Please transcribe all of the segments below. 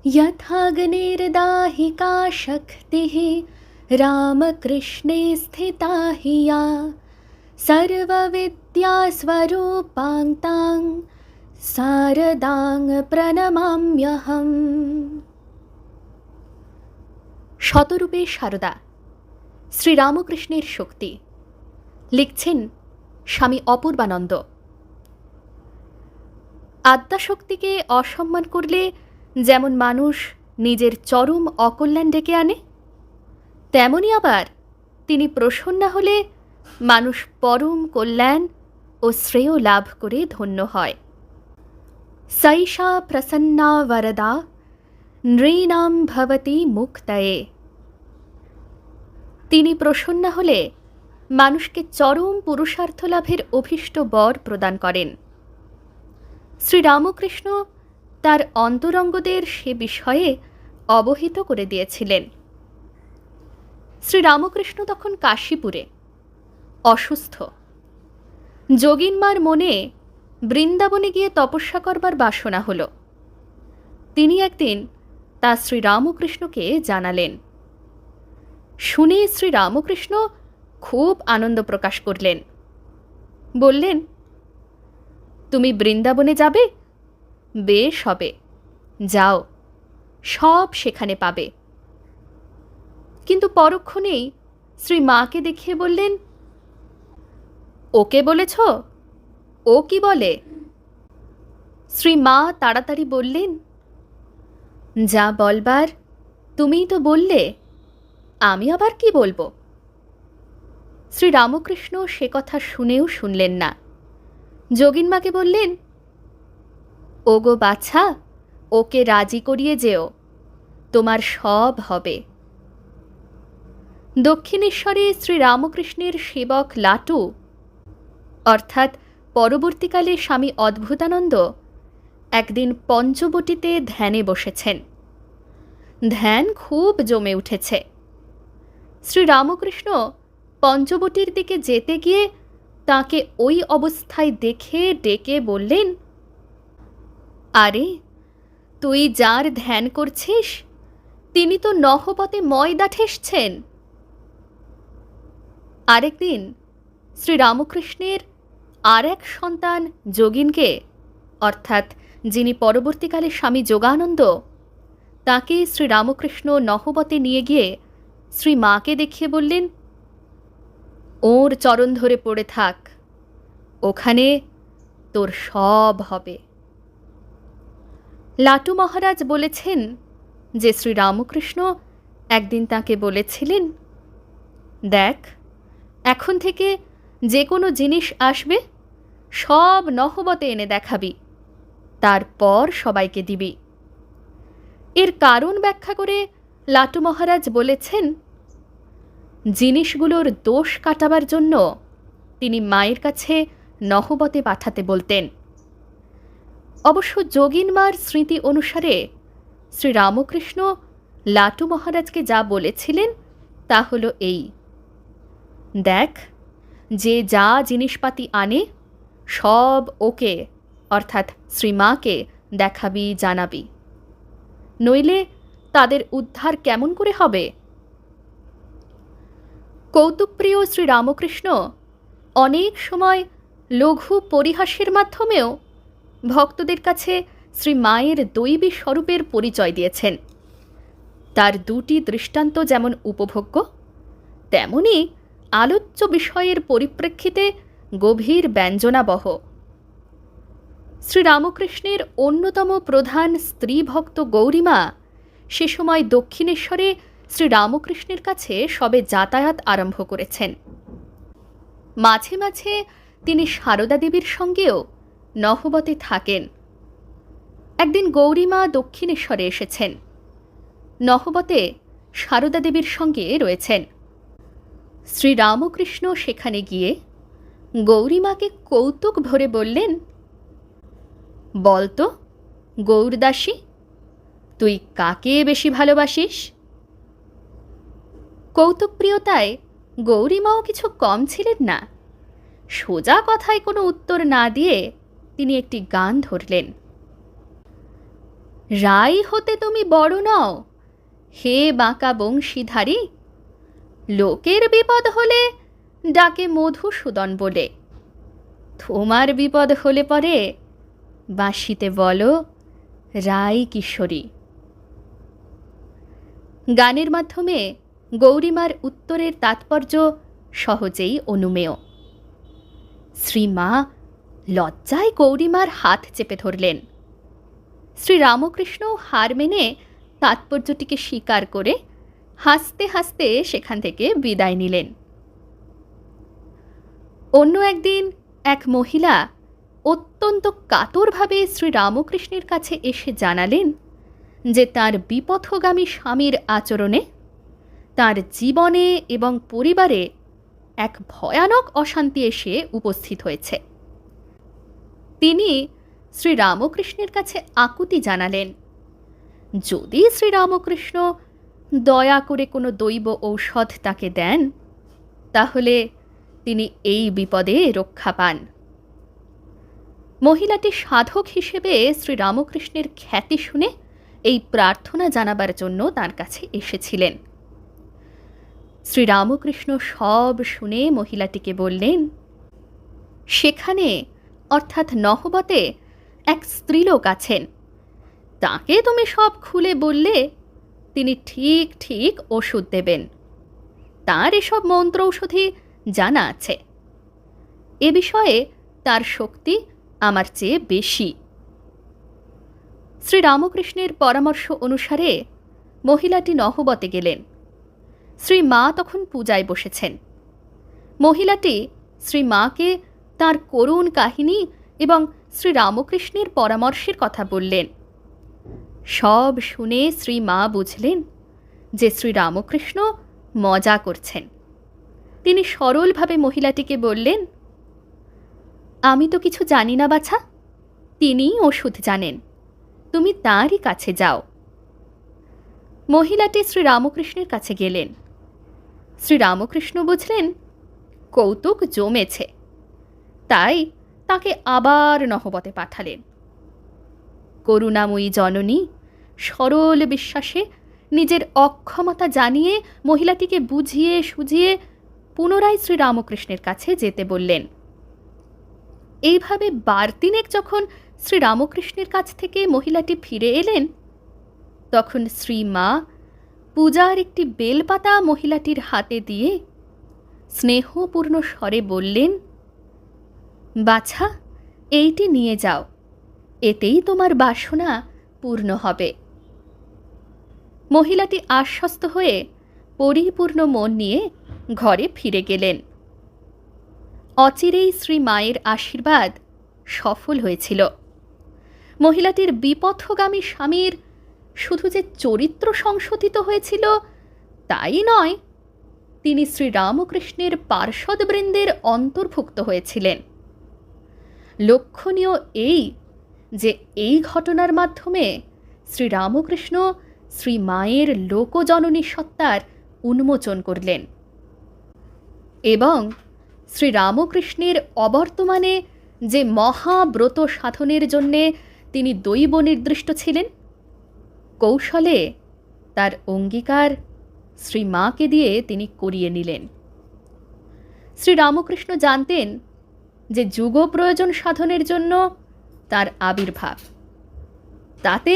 यथाग्निर्दाहिका शक्तिः रामकृष्णे स्थिता हि या सर्वविद्यास्वरूपां तां শারদাং প্রণমাম্যহম। শতরূপে সারদা, শ্রীরামকৃষ্ণের শক্তি। লিখছেন স্বামী অপূর্বানন্দ। আদ্যাশক্তিকে অসম্মান করলে যেমন মানুষ নিজের চরম অকল্যাণ ডেকে আনে, তেমনি আবার তিনি প্রসন্ন হলে মানুষ পরম কল্যাণ ও শ্রেয় লাভ করে ধন্য হয়। সৈষা প্রসন্না বরদা নৃণাম ভবতি মুক্তয়ে। তিনি প্রসন্ন হলে মানুষকে চরম পুরুষার্থ লাভের অভীষ্ট বর প্রদান করেন। শ্রীরামকৃষ্ণ তার অন্তরঙ্গদের সে বিষয়ে অবহিত করে দিয়েছিলেন। শ্রীরামকৃষ্ণ তখন কাশীপুরে অসুস্থ। যোগীনমার মনে বৃন্দাবনে গিয়ে তপস্যা করবার বাসনা হল। তিনি একদিন তা শ্রীরামকৃষ্ণকে জানালেন। শুনে শ্রীরামকৃষ্ণ খুব আনন্দ প্রকাশ করলেন। বললেন, তুমি বৃন্দাবনে যাবে? বেশ হবে, যাও, সব সেখানে পাবে। কিন্তু পরক্ষণেই শ্রী মাকে দেখিয়ে বললেন, ওকে বলেছ? ও কি বলে? শ্রী মা তাড়াতাড়ি বললেন, যা বলবার তুমিই তো বললে, আমি আবার কি বলবো? শ্রীরামকৃষ্ণ সে কথা শুনেও শুনলেন না। যোগীনমাকে বললেন, ওগো বাছা, ওকে রাজি করিয়ে যেও, তোমার সব হবে। দক্ষিণেশ্বরে শ্রীরামকৃষ্ণের সেবক লাটু, অর্থাৎ পরবর্তীকালে স্বামী অদ্ভুতানন্দ, একদিন পঞ্চবটিতে ধ্যানে বসেছেন। ধ্যান খুব জমে উঠেছে। শ্রীরামকৃষ্ণ পঞ্চবটির দিকে যেতে গিয়ে তাকে ওই অবস্থায় দেখে ডেকে বললেন, আরে, তুই যার ধ্যান করছিস তিনি তো নহবতে ময়দা ঠেসছেন। আরেকদিন শ্রীরামকৃষ্ণের আর এক সন্তান যোগীনকে, অর্থাৎ যিনি পরবর্তীকালে স্বামী যোগানন্দ, তাকে শ্রীরামকৃষ্ণ নহবতে নিয়ে গিয়ে শ্রী মাকে দেখিয়ে বললেন, ওর চরণ ধরে পড়ে থাক, ওখানে তোর সব হবে। লাটু মহারাজ বলেছেন যে শ্রীরামকৃষ্ণ একদিন তাকে বলেছিলেন, দেখ, এখন থেকে যে কোনো জিনিস আসবে সব নহবতে এনে দেখাবি, তারপর সবাইকে দিবি। এর কারণ ব্যাখ্যা করে লাটু মহারাজ বলেছেন, জিনিসগুলোর দোষ কাটাবার জন্য তিনি মায়ের কাছে নহবতে পাঠাতে বলতেন। অবশ্য যোগীনমার স্মৃতি অনুসারে শ্রীরামকৃষ্ণ লাটু মহারাজকে যা বলেছিলেন তা হল এই, দেখ, যে যা জিনিসপাতি আনে সব ওকে, অর্থাৎ শ্রীমাকে দেখাবি, জানাবি, নইলে তাদের উদ্ধার কেমন করে হবে? কৌতুকপ্রিয় শ্রীরামকৃষ্ণ অনেক সময় লঘু পরিহাসের মাধ্যমেও ভক্তদের কাছে শ্রী মায়ের দৈবী স্বরূপের পরিচয় দিয়েছেন। তার দুটি দৃষ্টান্ত যেমন উপভোগ্য, তেমনি আলোচ্য বিষয়ের পরিপ্রেক্ষিতে গভীর ব্যঞ্জনাবহ। শ্রীরামকৃষ্ণের অন্যতম প্রধান স্ত্রী ভক্ত গৌরীমা সে সময় দক্ষিণেশ্বরে শ্রীরামকৃষ্ণের কাছে সবে যাতায়াত আরম্ভ করেছেন। মাঝে মাঝে তিনি সারদা দেবীর সঙ্গেও নহবতে থাকেন। একদিন গৌরীমা দক্ষিণেশ্বরে এসেছেন, নহবতে সারদা দেবীর সঙ্গে রয়েছেন। শ্রীরামকৃষ্ণ সেখানে গিয়ে গৌরীমাকে কৌতুক ভরে বললেন, বলতো গৌরদাসী, তুই কাকে বেশি ভালোবাসিস? কৌতুকপ্রিয়তায় গৌরীমাও কিছু কম ছিলেন না। সোজা কথায় কোনো উত্তর না দিয়ে তিনি একটি গান ধরলেন। রাই হতে তুমি বড় নও, হে বাঁকা বংশীধারী। লোকের বিপদ হলে ডাকে মধুসূদন বলে, তোমার বিপদ হলে পরে বাঁশিতে বলো রাই কিশোরী। গানের মাধ্যমে গৌরীমার উত্তরের তাৎপর্য সহজেই অনুমেয়। শ্রীমা লজ্জায় গৌরীমার হাত চেপে ধরলেন। শ্রীরামকৃষ্ণ হার মেনে তাৎপর্যটিকে স্বীকার করে হাসতে হাসতে সেখান থেকে বিদায় নিলেন। অন্য একদিন এক মহিলা অত্যন্ত কাতরভাবে শ্রীরামকৃষ্ণের কাছে এসে জানালেন যে তার বিপথগামী স্বামীর আচরণে তার জীবনে এবং পরিবারে এক ভয়ানক অশান্তি এসে উপস্থিত হয়েছে। তিনি শ্রীরামকৃষ্ণের কাছে আকুতি জানালেন, যদি শ্রীরামকৃষ্ণ দয়া করে কোনো দৈব ঔষধ তাকে দেন, তাহলে তিনি এই বিপদে রক্ষা পান। মহিলাটি সাধক হিসেবে শ্রীরামকৃষ্ণের খ্যাতি শুনে এই প্রার্থনা জানাবার জন্য তার কাছে এসেছিলেন। শ্রীরামকৃষ্ণ সব শুনে মহিলাটিকে বললেন, সেখানে অর্থাৎ নহবতে এক স্ত্রীলোক আছেন, তাকে তুমি সব খুলে বললে তিনি ঠিক ঠিক ওষুধ দেবেন। তার এসব মন্ত্র ঔষধি জানা আছে। এ বিষয়ে তার শক্তি আমার চেয়ে বেশি। শ্রীরামকৃষ্ণের পরামর্শ অনুসারে মহিলাটি নহবতে গেলেন। শ্রীমা তখন পূজায় বসেছেন। মহিলাটি শ্রীমাকে তার করুণ কাহিনী এবং শ্রীরামকৃষ্ণের পরামর্শের কথা বললেন। সব শুনে শ্রীমা বুঝলেন যে শ্রীরামকৃষ্ণ মজা করছেন। তিনি সরলভাবে মহিলাটিকে বললেন, আমি তো কিছু জানি না বাছা, তিনিই ওষুধ জানেন, তুমি তাঁরই কাছে যাও। মহিলাটি শ্রীরামকৃষ্ণের কাছে গেলেন। শ্রীরামকৃষ্ণ বুঝলেন কৌতুক জমেছে, তাই তাকে আবার নহবতে পাঠালেন। করুণাময়ী জননী সরল বিশ্বাসে নিজের অক্ষমতা জানিয়ে মহিলাটিকে বুঝিয়ে সুঝিয়ে পুনরায় শ্রীরামকৃষ্ণের কাছে যেতে বললেন। এইভাবে বারতিনেক যখন শ্রীরামকৃষ্ণের কাছ থেকে মহিলাটি ফিরে এলেন, তখন শ্রীমা পূজার একটি বেলপাতা মহিলাটির হাতে দিয়ে স্নেহপূর্ণ স্বরে বললেন, বাছা, এইটি নিয়ে যাও, এতেই তোমার বাসনা পূর্ণ হবে। মহিলাটি আশ্বস্ত হয়ে পরিপূর্ণ মন নিয়ে ঘরে ফিরে গেলেন। অচিরেই শ্রী মায়ের আশীর্বাদ সফল হয়েছিল। মহিলাটির বিপথগামী স্বামীর শুধু যে চরিত্র সংশোধিত হয়েছিল তাই নয়, তিনি শ্রীরামকৃষ্ণের পার্ষদবৃন্দের অন্তর্ভুক্ত হয়েছিলেন। লক্ষণীয় এই যে এই ঘটনার মাধ্যমে শ্রীরামকৃষ্ণ শ্রী মায়ের লোকজননী সত্তার উন্মোচন করলেন এবং শ্রীরামকৃষ্ণের অবর্তমানে যে মহাব্রত সাধনের জন্যে তিনি দৈব নির্দিষ্ট ছিলেন, কৌশলে তার অঙ্গীকার শ্রীমাকে দিয়ে তিনি করিয়ে নিলেন। শ্রীরামকৃষ্ণ জানতেন যে যুগ প্রয়োজন সাধনের জন্য তার আবির্ভাব, তাতে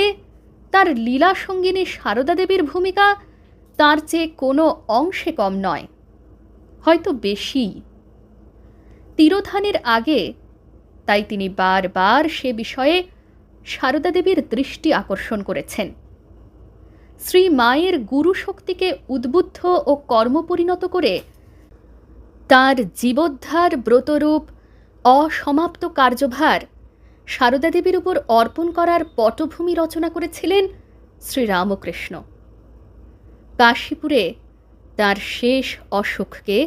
তার লীলা সঙ্গিনী সারদা দেবীর ভূমিকা তার চেয়ে কোনো অংশে কম নয়, হয়তো বেশি। তিরোধানের আগে তাই তিনি বারবার সে বিষয়ে সারদা দেবীর দৃষ্টি আকর্ষণ করেছেন। শ্রী মায়ের গুরু শক্তিকে উদ্বুদ্ধ ও কর্মপরিণত করে তার জীবোদ্ধার ব্রতরূপ অসমাপ্ত কার্যভার সারদা দেবীর উপর অর্পণ করার পটভূমি রচনা করেছিলেন শ্রীরামকৃষ্ণ। কাশীপুরে তার শেষ অসুখকে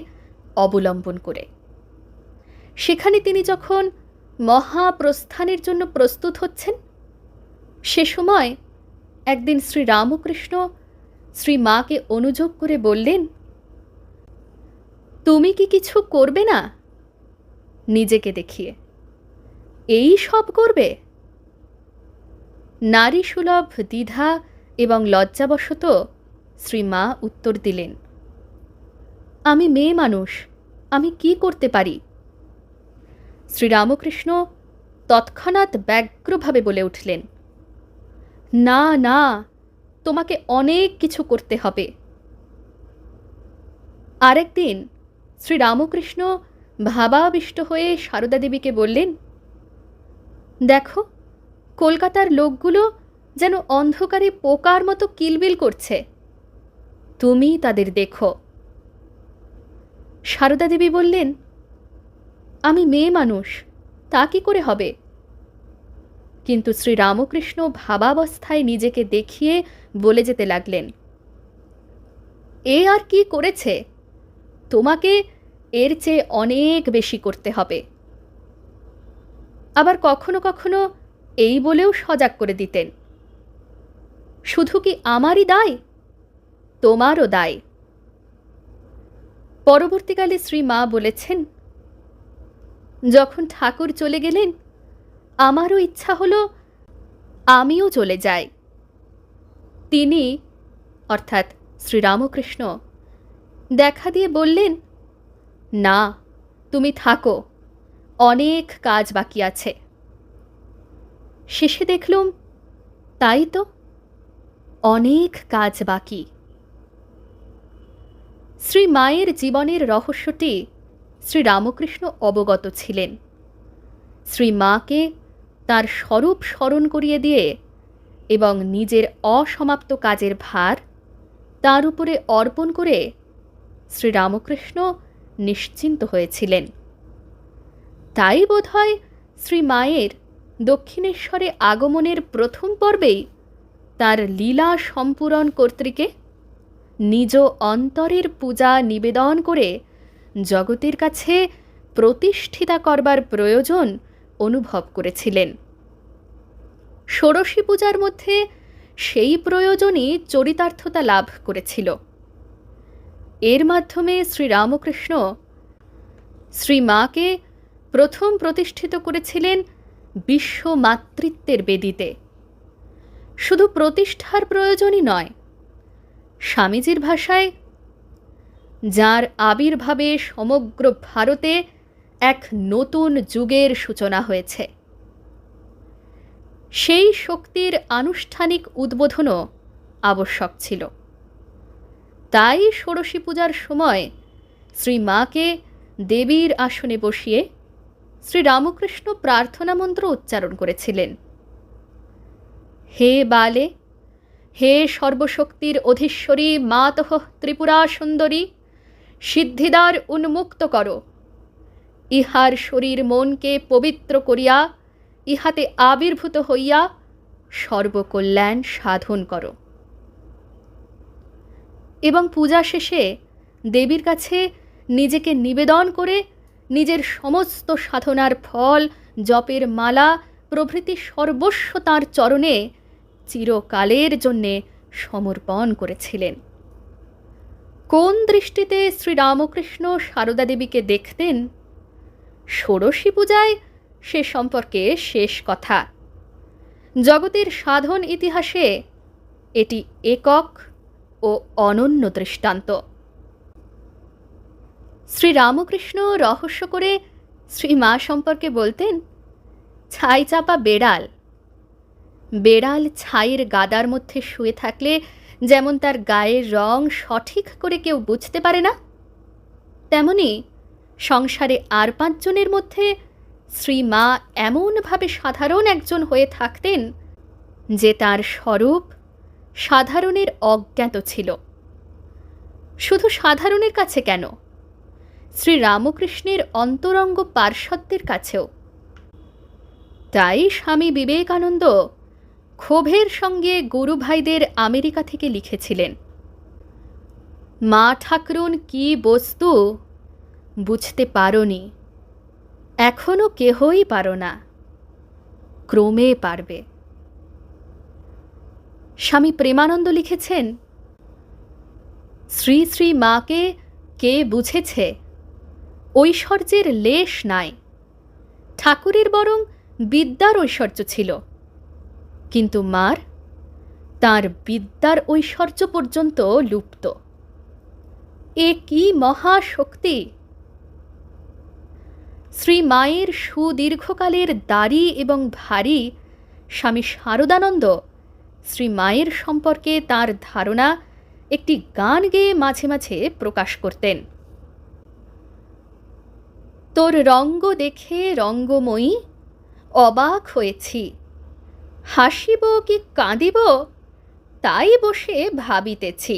অবলম্বন করে সেখানে তিনি যখন মহাপ্রস্থানের জন্য প্রস্তুত হচ্ছেন, সে সময় একদিন শ্রীরামকৃষ্ণ শ্রী মাকে অনুযোগ করে বললেন, তুমি কি কিছু করবে না? নিজেকে দেখিয়ে এই সব করবে? নারীসুলভ দ্বিধা এবং লজ্জাবশত শ্রীমা উত্তর দিলেন, আমি মেয়ে মানুষ, আমি কি করতে পারি? শ্রীরামকৃষ্ণ তৎক্ষণাৎ ব্যগ্রভাবে বলে উঠলেন, না না, তোমাকে অনেক কিছু করতে হবে। আরেকদিন শ্রীরামকৃষ্ণ ভাবাবিষ্ট হয়ে সারদা দেবীকে বললেন, দেখো, কলকাতার লোকগুলো যেন অন্ধকারে পোকার মতো কিলবিল করছে, তুমি তাদের দেখো। সারদা দেবী বললেন, আমি মেয়ে মানুষ, তা কি করে হবে? কিন্তু শ্রীরামকৃষ্ণ ভাবাবস্থায় নিজেকে দেখিয়ে বলে যেতে লাগলেন, এ আর কি করেছে, তোমাকে এর চেয়ে অনেক বেশি করতে হবে। আবার কখনো কখনো এই বলেও সজাগ করে দিতেন, শুধু কি আমারই দায়, তোমারও দায়। পরবর্তীকালে শ্রীমা বলেছেন, যখন ঠাকুর চলে গেলেন আমারও ইচ্ছা হলো আমিও চলে যাই। তিনি অর্থাৎ শ্রীরামকৃষ্ণ দেখা দিয়ে বললেন, না, তুমি থাকো, অনেক কাজ বাকি আছে। শেষে দেখলুম তাই তো, অনেক কাজ বাকি। শ্রী মায়ের জীবনের রহস্যটি শ্রীরামকৃষ্ণ অবগত ছিলেন। শ্রী মাকে তার স্বরূপ স্মরণ করিয়ে দিয়ে এবং নিজের অসমাপ্ত কাজের ভার তার উপরে অর্পণ করে শ্রীরামকৃষ্ণ নিশ্চিন্ত হয়েছিলেন। তাই বোধহয় শ্রী মায়ের দক্ষিণেশ্বরে আগমনের প্রথম পর্বেই তার লীলা সম্পূরণ কর্তৃকে নিজ অন্তরের পূজা নিবেদন করে জগতের কাছে প্রতিষ্ঠিতা করবার প্রয়োজন অনুভব করেছিলেন। ষোড়শী পূজার মধ্যে সেই প্রয়োজনই চরিতার্থতা লাভ করেছিল। এর মাধ্যমে শ্রীরামকৃষ্ণ শ্রীমাকে প্রথম প্রতিষ্ঠিত করেছিলেন বিশ্ব মাতৃত্বের বেদিতে। শুধু প্রতিষ্ঠার প্রয়োজনই নয়, স্বামীজির ভাষায়, যার আবির্ভাবে সমগ্র ভারতে এক নতুন যুগের সূচনা হয়েছে, সেই শক্তির আনুষ্ঠানিক উদ্বোধনও আবশ্যক ছিল। তাই ষোড়শী পূজার সময় শ্রীমাকে দেবীর আসনে বসিয়ে শ্রীরামকৃষ্ণ প্রার্থনা মন্ত্র উচ্চারণ করেছিলেন, হে বালে, হে সর্বশক্তির অধীশ্বরী মাতঃ ত্রিপুরা সুন্দরী, সিদ্ধিদ্বার উন্মুক্ত করো, ইহার শরীর মনকে পবিত্র করিয়া ইহাতে আবির্ভূত হইয়া সর্বকল্যাণ সাধন করো। এবং পূজা শেষে দেবীর কাছে নিজেকে নিবেদন করে নিজের সমস্ত সাধনার ফল, জপের মালা প্রভৃতি সর্বস্ব তাঁর চরণে চিরকালের জন্যে সমর্পণ করেছিলেন। কোন দৃষ্টিতে শ্রীরামকৃষ্ণ সারদা দেবীকে দেখতেন, ষোড়শী পূজায় সে সম্পর্কে শেষ কথা। জগতের সাধন ইতিহাসে এটি একক ও অনন্য দৃষ্টান্ত। শ্রীরামকৃষ্ণ রহস্য করে শ্রীমা সম্পর্কে বলতেন, ছাই চাপা বেড়াল, বেড়াল ছাইয়ের গাদার মধ্যে শুয়ে থাকলে যেমন তার গায়ের রং সঠিক করে কেউ বুঝতে পারে না, তেমনি সংসারে আর পাঁচজনের মধ্যে শ্রীমা এমনভাবে সাধারণ একজন হয়ে থাকতেন যে তার স্বরূপ সাধারণের অজ্ঞাত ছিল। শুধু সাধারণের কাছে কেন, শ্রীরামকৃষ্ণের অন্তরঙ্গ পার্ষদদের কাছেও। তাই স্বামী বিবেকানন্দ ক্ষোভের সঙ্গে গুরুভাইদের আমেরিকা থেকে লিখেছিলেন, মা ঠাকরুন কি বস্তু বুঝতে পারোনি, এখনো কেহই পারো না, ক্রমে পারবে। স্বামী প্রেমানন্দ লিখেছেন, শ্রী শ্রী মাকে কে বুঝেছে, ঐশ্বর্যের লেশ নাই, ঠাকুরের বরং বিদ্যার ঐশ্বর্য ছিল। কিন্তু মার তার বিদ্যার ঐশ্বর্য পর্যন্ত লুপ্ত। এ কি মহাশক্তি! শ্রী মায়ের সুদীর্ঘকালের দাড়ি এবং ভারী স্বামী শারদানন্দ শ্রী মায়ের সম্পর্কে তার ধারণা একটি গান গেয়ে মাঝে মাঝে প্রকাশ করতেন। তোর রঙ্গ দেখে রঙ্গময়ী অবাক হয়েছি, হাসিব কি কাঁদিব তাই বসে ভাবিতেছি।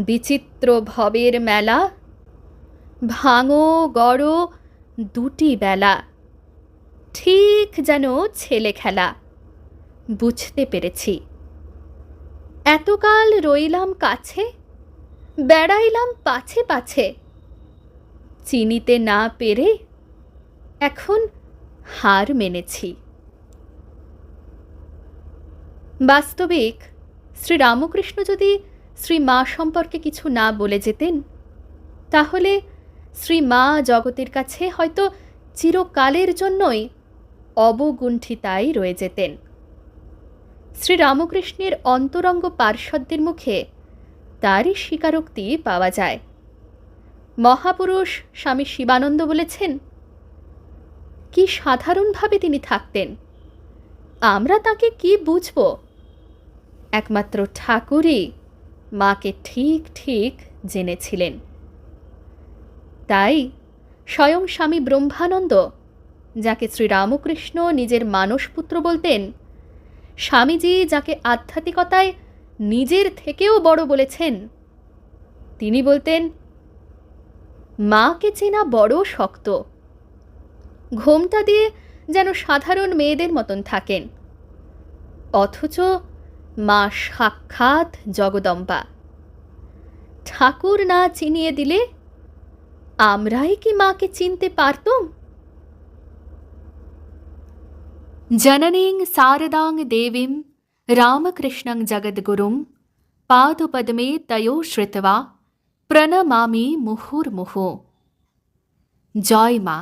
বিচিত্র ভবের মেলা, ভাঙো গড় দুটি বেলা, ঠিক যেন ছেলে খেলা, বুঝতে পেরেছি। এতকাল রইলাম কাছে, বেড়াইলাম পাছে পাছে, চিনিতে না পেরে এখন হার মেনেছি। বাস্তবিক শ্রীরামকৃষ্ণ যদি শ্রী মা সম্পর্কে কিছু না বলে যেতেন, তাহলে শ্রী মা জগতের কাছে হয়তো চিরকালের জন্যই অবগুণ্ঠিতাই রয়ে যেতেন। শ্রীরামকৃষ্ণের অন্তরঙ্গ পার্ষদদের মুখে তারই স্বীকারোক্তি পাওয়া যায়। মহাপুরুষ স্বামী শিবানন্দ বলেছেন, কি সাধারণভাবে তিনি থাকতেন, আমরা তাকে কি বুঝব? একমাত্র ঠাকুরই মাকে ঠিক ঠিক জেনেছিলেন। তাই স্বয়ং স্বামী ব্রহ্মানন্দ, যাকে শ্রীরামকৃষ্ণ নিজের মানসপুত্র বলতেন, স্বামীজি যাকে আধ্যাত্মিকতায় নিজের থেকেও বড় বলেছেন, তিনি বলতেন, মাকে চেনা বড় শক্ত। ঘোমটা দিয়ে যেন সাধারণ মেয়েদের মতন থাকেন, অথচ মা সাক্ষাৎ জগদম্বা। ঠাকুর না চিনিয়ে দিলে আমরাই কি মাকে চিনতে পারতুম? জননীং শারদাং দেবীং রামকৃষ্ণং জগদ্গুরুং পাদপদ্মে তয়ো শ্রিত্বা প্রণমামি মুহুর্মুহুঃ। জয় মা।